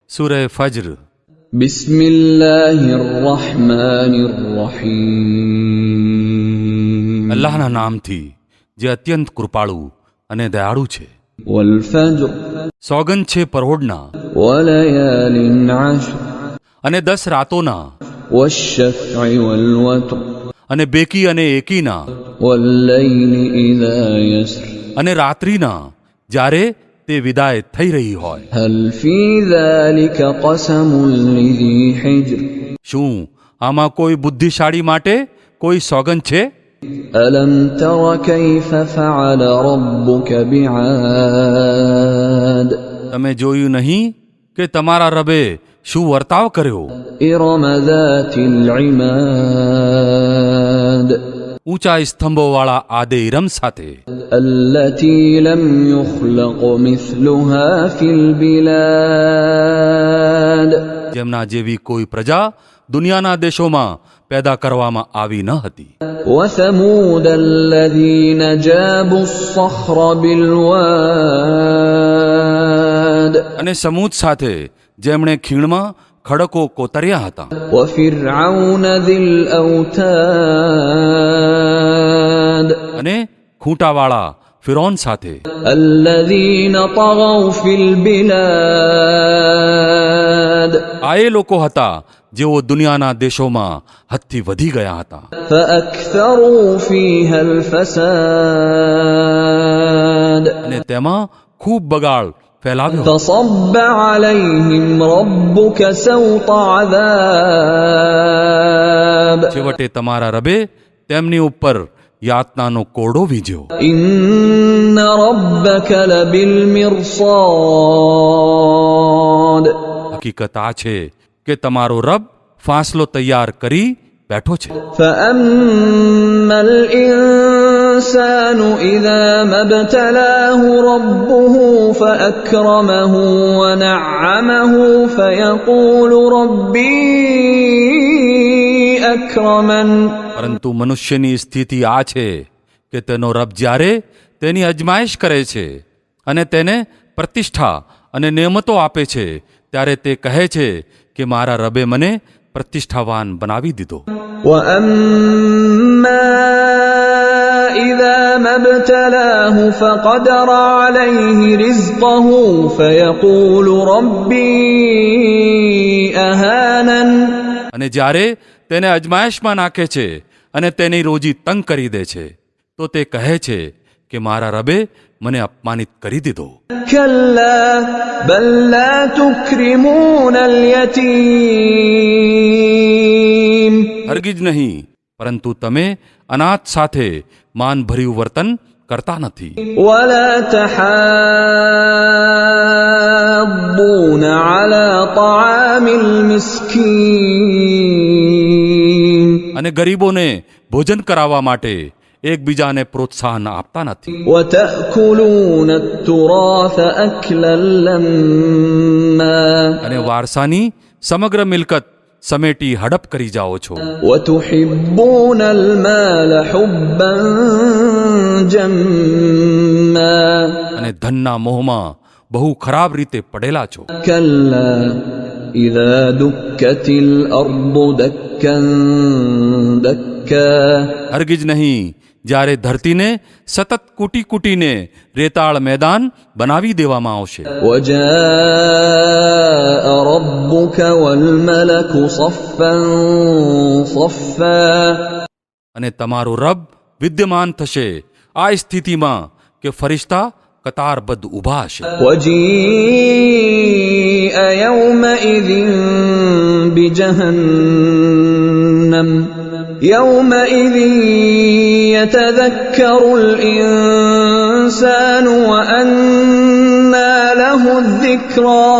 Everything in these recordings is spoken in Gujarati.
સૂરહ ફજ્ર. બિસ્મિલ્લાહિર્રહમાનિર્રહીમ. અલ્લાહના નામથી જે અત્યંત કૃપાળુ અને દયાળુ છે. વલફજ્ર. સોગંદ છે પરોઢના વલયાલિન અશ્ર. અને 10 રાતોના વશ્શફ્ઇ વલવત્ર. અને બેકી અને એકીના વલ્લૈલિ ઇઝા યસ્ર. અને રાત્રિના જ્યારે તે વિદાય થઈ રહી હોય. હલ ફી ઝાલિકા કસમુન લિઝી હિજ્ર. શું આમાં કોઈ બુદ્ધિશાળી માટે કોઈ સોગંદ છે? અલમ તર કૈફ ફઅલ રબ્બુક બિઆદ. તમે જોયું નહીં કે તમારા રબે શું વર્તાવ કર્યો? ઇરમ ઝાતિલ ઇમાદ. ઊંચા સ્તંભોવાળા આદે ઇરમ સાથે. التي لم يخلق مثلها في البلاد. જેમના જેવી કોઈ પ્રજા દુનિયાના દેશોમાં પેદા કરવામાં આવી ન હતી. وثمود الذين جابوا الصخر بالواد. અને સમૂદ સાથે જેમણે ખીણમાં ખડકો કોતર્યા હતા. وفرعون ذي الأوتاد. અને ખૂંટાવાળા ફિરૌન સાથે. الذين طغوا في البلاد. આ એ લોકો હતા જેઓ દુનિયાના દેશોમાં હદથી વધી ગયા હતા. فأكثروا فيها الفساد. અને તેમાં ખૂબ બગાડ ફેલાવ્યો. فصب عليهم ربك سوط عذاب. છેવટે તમારા રબે તેમની ઉપર યાતનાનો કોરડો વીજ્યો. إن ربك لبالمرصاد. હકીકત આ છે કે તમારો રબ ફાંસલો તૈયાર કરી બેઠો છે. فأما الإنسان إذا ما ابتلاه ربه فأكرمه ونعمه فيقول ربي أكرمن. પરંતુ મનુષ્યની સ્થિતિ આ છે કે તેનો રબ જ્યારે તેની અજમાયશ કરે છે અને તેને પ્રતિષ્ઠા અને નેમતો આપે છે ત્યારે તે કહે છે કે મારા રબે મને પ્રતિષ્ઠાવાન બનાવી દીધો. وأما إذا ما ابتلاه فقدر عليه رزقه فيقول ربي أهانن. અને જ્યારે તેને અજમાયશમાં નાખે છે અને તેની રોજી તંગ કરી દે છે તો તે કહે છે કે મારા રબે મને અપમાનિત કરી દીધો. كلا بل لا تكرمون اليتيم. હરગીજ નહીં, પરંતુ તમે અનાથ સાથે માનભર્યું વર્તન કરતા નથી. ولا تحاضون على طعام المسكين. અને ગરીબોને ભોજન કરાવવા માટે એકબીજાને પ્રોત્સાહન આપતા નથી. وتأكلون التراث أكلا لما. અને વારસાની સમગ્ર મિલકત સમેટી હડપ કરી જાઓ છો. وتحبون المال حبا جما. અને ધનના મોહમાં બહુ ખરાબ રીતે પડેલા છો. كلا إذا دكت الأرض دكا دكا. હરગીજ નહીં, જ્યારે ધરતીને સતત કૂટી કૂટીને રેતાળ મેદાન બનાવી દેવામાં આવશે. وجاء ربك والملك صفا صفا. અને તમારો રબ વિદ્યમાન થશે આ સ્થિતિમાં કે ફરિશ્તા કતારબદ્ધ ઊભા હશે. وجيء يومئذ بجهنم. يومئذ يتذكر الإنسان وأنى له الذكرى.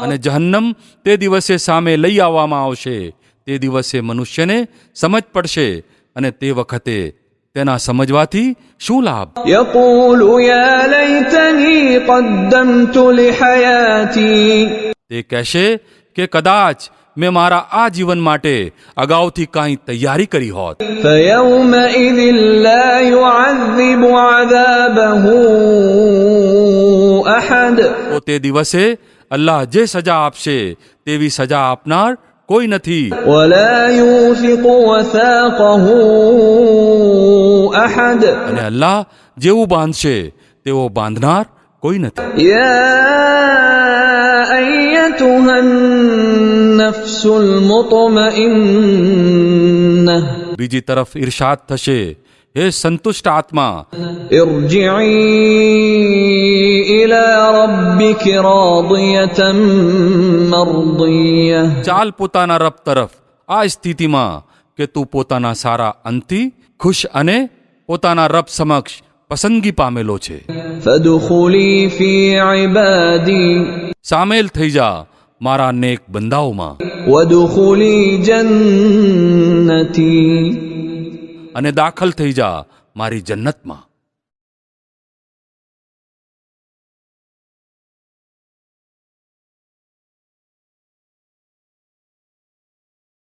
અને જહન્નમ તે દિવસે સામે લઈ આવવામાં આવશે. તે દિવસે મનુષ્યને સમજ પડશે અને તે વખતે તેના સમજવાથી શું લાભ? يقول يا ليتني قدمت لحياتي. તે કહેશે કે કદાચ મેં મારા આ જીવન માટે અગાઉથી કાંઈ તૈયારી કરી હોત. فيومئذ لا يعذب عذابه أحد. તો તે દિવસે અલ્લાહ જે સજા આપશે તેવી સજા આપનાર કોઈ નથી. ولا يوثق وثاقه أحد. અને અલ્લાહ જેવું બાંધશે તેવો બાંધનાર કોઈ નથી. يا أيتها النفس المطمئنة બીજી તરફ ઇરશાદ થશે, હે સંતુષ્ટ આત્મા, ارجعي إلى ربك راضية مرضية. ચાલ પોતાના રબ તરફ આ સ્થિતિમાં કે તું પોતાના સારા અંતથી ખુશ અને પોતાના રબ સમક્ષ પસંદગી પામેલો છે. فادخلي في عبادي સામેલ થઈ જા મારા નેક બંદાઓમાં وادخلي جنتي. અને દાખલ થઈ જા મારી જન્નતમાં.